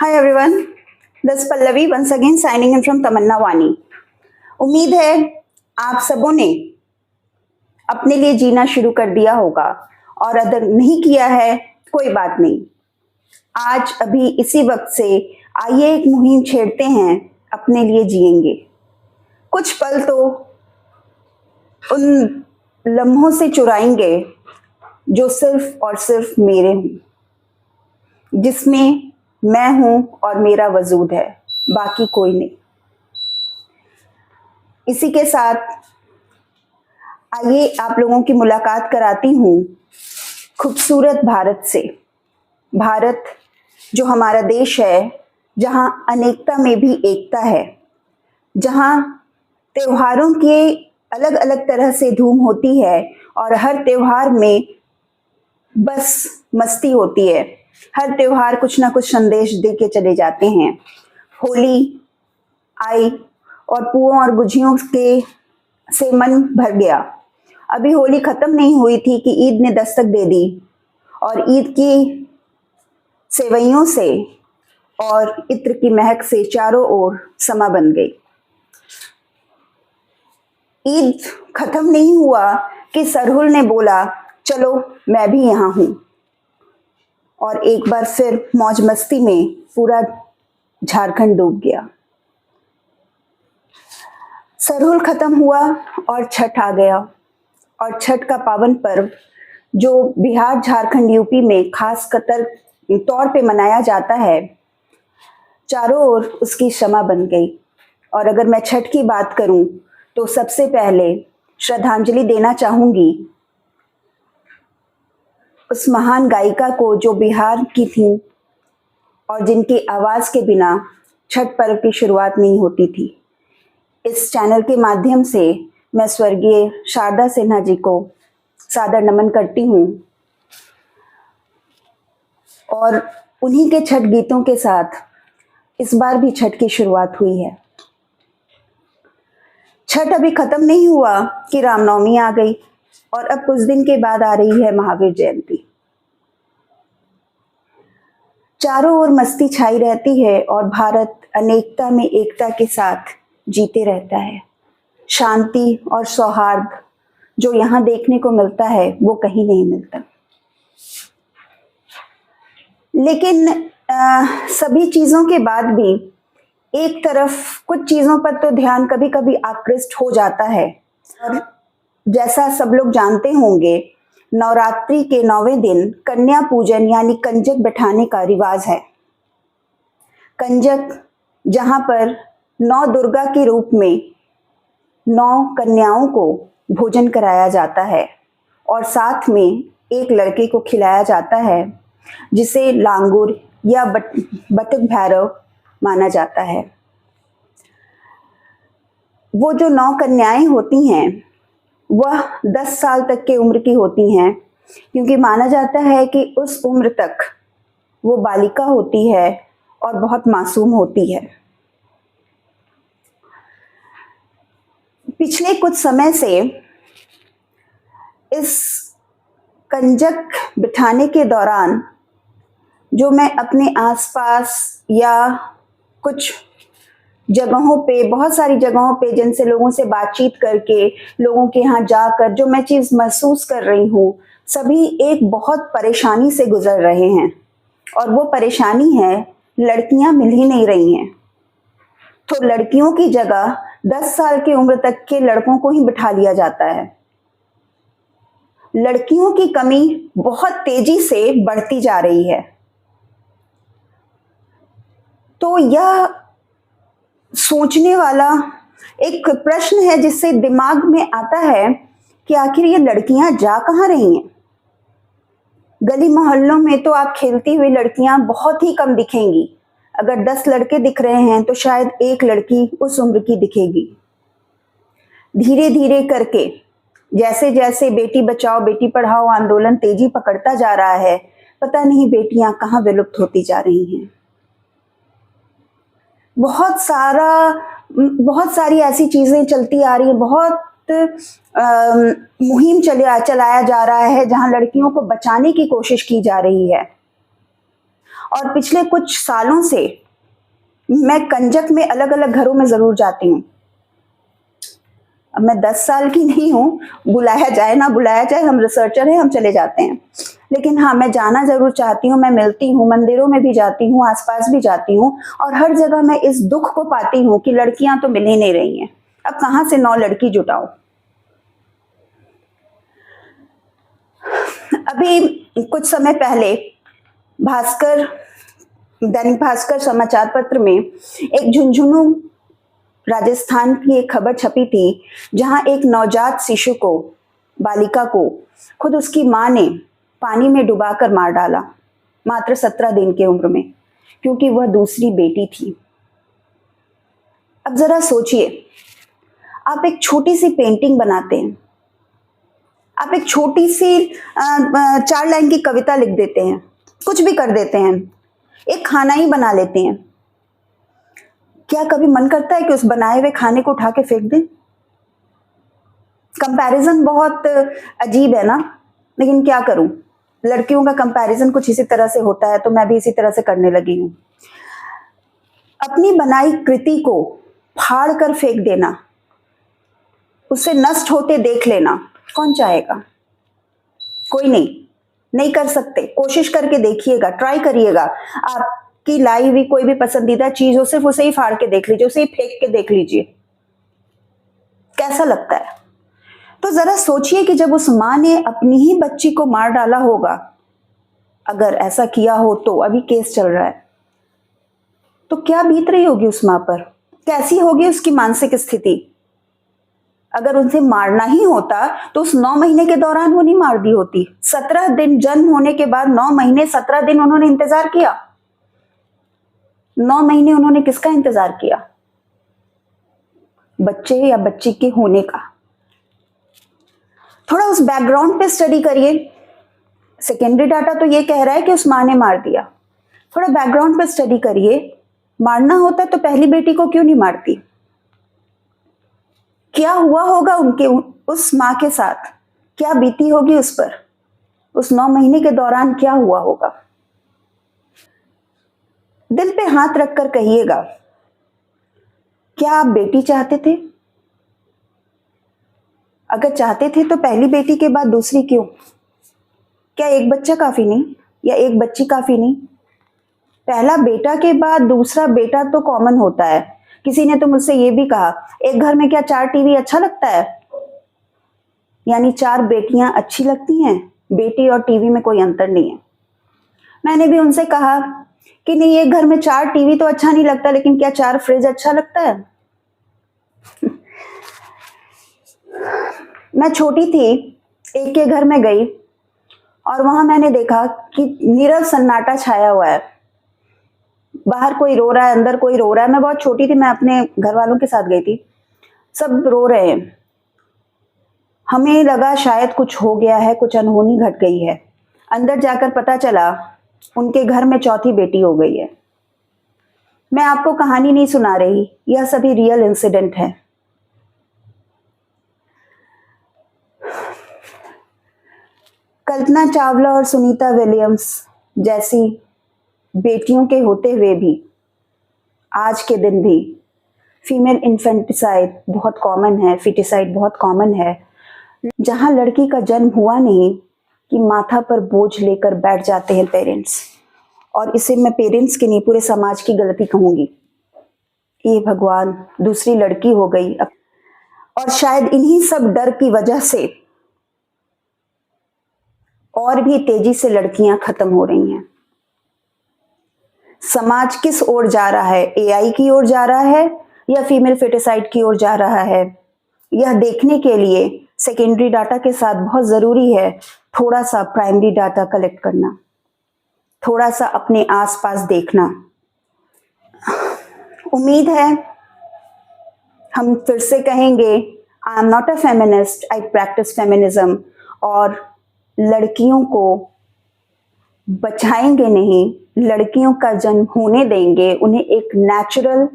Hi everyone, this Pallavi once again signing in from Tamanna Wani. उम्मीद है आप सबों ने अपने लिए जीना शुरू कर दिया होगा, और अगर नहीं किया है कोई बात नहीं। आज अभी इसी वक्त से आइए एक मुहिम छेड़ते हैं, अपने लिए जिएंगे। कुछ पल तो उन लम्हों से चुराएंगे जो सिर्फ और सिर्फ मेरे हों, जिसमें मैं हूं और मेरा वजूद है, बाकी कोई नहीं। इसी के साथ आइए आप लोगों की मुलाकात कराती हूं खूबसूरत भारत से। भारत जो हमारा देश है, जहां अनेकता में भी एकता है, जहां त्योहारों की अलग अलग तरह से धूम होती है और हर त्योहार में बस मस्ती होती है। हर त्योहार कुछ ना कुछ संदेश दे के चले जाते हैं। होली आई और पुओं और गुझियों के से मन भर गया। अभी होली खत्म नहीं हुई थी कि ईद ने दस्तक दे दी, और ईद की सेवइयों से और इत्र की महक से चारों ओर समा बन गई। ईद खत्म नहीं हुआ कि सरहुल ने बोला, चलो मैं भी यहाँ हूँ, और एक बार फिर मौज मस्ती में पूरा झारखंड डूब गया। सरहुल खत्म हुआ और छठ आ गया, और छठ का पावन पर्व जो बिहार, झारखंड, यूपी में खास तौर पे मनाया जाता है, चारों ओर उसकी शमा बन गई। और अगर मैं छठ की बात करूं तो सबसे पहले श्रद्धांजलि देना चाहूंगी उस महान गायिका को जो बिहार की थी और जिनकी आवाज के बिना छठ पर्व की शुरुआत नहीं होती थी। इस चैनल के माध्यम से मैं स्वर्गीय शारदा सिन्हा जी को सादर नमन करती हूँ, और उन्हीं के छठ गीतों के साथ इस बार भी छठ की शुरुआत हुई है। छठ अभी खत्म नहीं हुआ कि रामनवमी आ गई, और अब कुछ दिन के बाद आ रही है महावीर जयंती। चारों ओर मस्ती छाई रहती है और भारत अनेकता में एकता के साथ जीते रहता है। शांति और सौहार्द जो यहाँ देखने को मिलता है वो कहीं नहीं मिलता। लेकिन सभी चीजों के बाद भी एक तरफ कुछ चीजों पर तो ध्यान कभी कभी आकृष्ट हो जाता है। और जैसा सब लोग जानते होंगे, नवरात्रि के 9वें दिन कन्या पूजन यानी कंजक बैठाने का रिवाज है। कंजक जहां पर 9 दुर्गा के रूप में 9 कन्याओं को भोजन कराया जाता है, और साथ में एक लड़के को खिलाया जाता है जिसे लांगुर या बटुक भैरव माना जाता है। वो जो 9 कन्याएं होती हैं वह 10 साल तक की उम्र की होती हैं, क्योंकि माना जाता है कि उस उम्र तक वो बालिका होती है और बहुत मासूम होती है। पिछले कुछ समय से इस कंजक बिठाने के दौरान जो मैं अपने आसपास या कुछ जगहों पे, बहुत सारी जगहों पे जिनसे लोगों से बातचीत करके, लोगों के यहाँ जाकर जो मैं चीज़ महसूस कर रही हूँ, सभी एक बहुत परेशानी से गुजर रहे हैं। और वो परेशानी है, लड़कियां मिल ही नहीं रही हैं। तो लड़कियों की जगह 10 साल की उम्र तक के लड़कों को ही बिठा लिया जाता है। लड़कियों की कमी बहुत तेजी से बढ़ती जा रही है। तो यह सोचने वाला एक प्रश्न है जिससे दिमाग में आता है कि आखिर ये लड़कियां जा कहां रही हैं। गली मोहल्लों में तो आप खेलती हुई लड़कियां बहुत ही कम दिखेंगी। अगर 10 लड़के दिख रहे हैं तो शायद एक लड़की उस उम्र की दिखेगी। धीरे धीरे करके जैसे जैसे बेटी बचाओ बेटी पढ़ाओ आंदोलन तेजी पकड़ता जा रहा है, पता नहीं बेटियां कहां विलुप्त होती जा रही हैं। बहुत सारी ऐसी चीजें चलती आ रही हैं। बहुत मुहिम चलाया जा रहा है जहां लड़कियों को बचाने की कोशिश की जा रही है। और पिछले कुछ सालों से मैं कंजक में अलग अलग घरों में ज़रूर जाती हूँ। अब मैं 10 साल की नहीं हूँ, बुलाया जाए ना बुलाया जाए, हम रिसर्चर हैं, हम चले जाते हैं। लेकिन हाँ, मैं जाना ज़रूर चाहती हूँ, मैं मिलती हूँ, मंदिरों में भी जाती हूँ, आसपास भी जाती हूँ, और हर जगह मैं इस दुख को पाती हूँ कि लड़कियां तो मिल ही नहीं रही हैं। अब कहाँ से 9 लड़की जुटाऊं? अभी कुछ समय पहले भास्कर, दैनिक भास्कर समाचार पत्र में एक झुंझुनू राजस्थान की एक खबर छपी थी, जहां एक नवजात शिशु को, बालिका को, खुद उसकी मां ने पानी में डुबाकर मार डाला, मात्र 17 दिन की उम्र में, क्योंकि वह दूसरी बेटी थी। अब जरा सोचिए, आप एक छोटी सी पेंटिंग बनाते हैं, आप एक छोटी सी 4 लाइन की कविता लिख देते हैं, कुछ भी कर देते हैं, एक खाना ही बना लेते हैं। क्या कभी मन करता है कि उस बनाए हुए खाने को उठा के फेंक दें? कंपैरिजन बहुत अजीब है ना, लेकिन क्या करूं, लड़कियों का कंपैरिजन कुछ इसी तरह से होता है, तो मैं भी इसी तरह से करने लगी हूं। अपनी बनाई कृति को फाड़ कर फेंक देना, उसे नष्ट होते देख लेना, कौन चाहेगा? कोई नहीं कर सकते। कोशिश करके देखिएगा, ट्राई करिएगा। आपकी लाई हुई कोई भी पसंदीदा चीज हो, सिर्फ उसे ही फाड़ के देख लीजिए, उसे ही फेंक के देख लीजिए, कैसा लगता है। तो जरा सोचिए कि जब उस मां ने अपनी ही बच्ची को मार डाला होगा, अगर ऐसा किया हो तो, अभी केस चल रहा है, तो क्या बीत रही होगी उस मां पर, कैसी होगी उसकी मानसिक स्थिति। अगर उनसे मारना ही होता तो उस 9 महीने के दौरान वो नहीं मार दी होती। 17 दिन जन्म होने के बाद 9 महीने 17 दिन उन्होंने इंतजार किया। 9 महीने उन्होंने किसका इंतजार किया? बच्चे या बच्ची के होने का। थोड़ा उस बैकग्राउंड पे स्टडी करिए। सेकेंडरी डाटा तो ये कह रहा है कि उस मां ने मार दिया। थोड़ा बैकग्राउंड पे स्टडी करिए। मारना होता तो पहली बेटी को क्यों नहीं मारती? क्या हुआ होगा उनके, उस मां के साथ, क्या बीती होगी उस पर, उस 9 महीने के दौरान क्या हुआ होगा? दिल पे हाथ रखकर कहिएगा, क्या आप बेटी चाहते थे? अगर चाहते थे तो पहली बेटी के बाद दूसरी क्यों? क्या एक बच्चा काफी नहीं, या एक बच्ची काफी नहीं? पहला बेटा के बाद दूसरा बेटा तो कॉमन होता है। किसी ने तो मुझसे ये भी कहा, एक घर में क्या 4 टीवी अच्छा लगता है? यानी 4 बेटियां अच्छी लगती हैं, बेटी और टीवी में कोई अंतर नहीं है। मैंने भी उनसे कहा कि नहीं, एक घर में 4 टीवी तो अच्छा नहीं लगता, लेकिन क्या 4 फ्रिज अच्छा लगता है? मैं छोटी थी, एक के घर में गई और वहां मैंने देखा कि नीरव सन्नाटा छाया हुआ है। बाहर कोई रो रहा है, अंदर कोई रो रहा है। मैं बहुत छोटी थी, मैं अपने घर वालों के साथ गई थी, सब रो रहे हैं। हमें लगा शायद कुछ हो गया है, कुछ अनहोनी घट गई है। अंदर जाकर पता चला उनके घर में चौथी बेटी हो गई है। मैं आपको कहानी नहीं सुना रही, यह सभी रियल इंसिडेंट है। कल्पना चावला और सुनीता विलियम्स जैसी बेटियों के होते हुए भी आज के दिन भी फीमेल इन्फेंटिसाइड बहुत कॉमन है, फिटिसाइड बहुत कॉमन है। जहां लड़की का जन्म हुआ नहीं कि माथा पर बोझ लेकर बैठ जाते हैं पेरेंट्स, और इसे मैं पेरेंट्स की नहीं, पूरे समाज की गलती कहूंगी। ये भगवान, दूसरी लड़की हो गई। और शायद इन्हीं सब डर की वजह से और भी तेजी से लड़कियां खत्म हो रही हैं। समाज किस ओर जा रहा है? एआई की ओर जा रहा है या फीमेल फेटिसाइड की ओर जा रहा है? यह देखने के लिए सेकेंडरी डाटा के साथ बहुत जरूरी है थोड़ा सा प्राइमरी डाटा कलेक्ट करना, थोड़ा सा अपने आसपास देखना। उम्मीद है हम फिर से कहेंगे, I am not a feminist, I practice feminism, और लड़कियों को बचाएंगे नहीं, लड़कियों का जन्म होने देंगे, उन्हें एक नेचुरल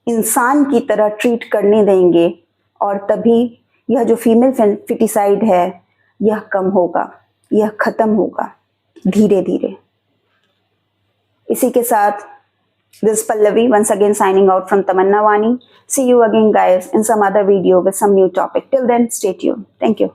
इंसान की तरह ट्रीट करने देंगे, और तभी यह जो फीमेल फिटिसाइड है यह कम होगा, यह खत्म होगा धीरे धीरे। इसी के साथ this is Pallavi once again signing out from Tamanna Wani. See you again guys in some other video with some new topic. Till then, stay tuned. Thank you.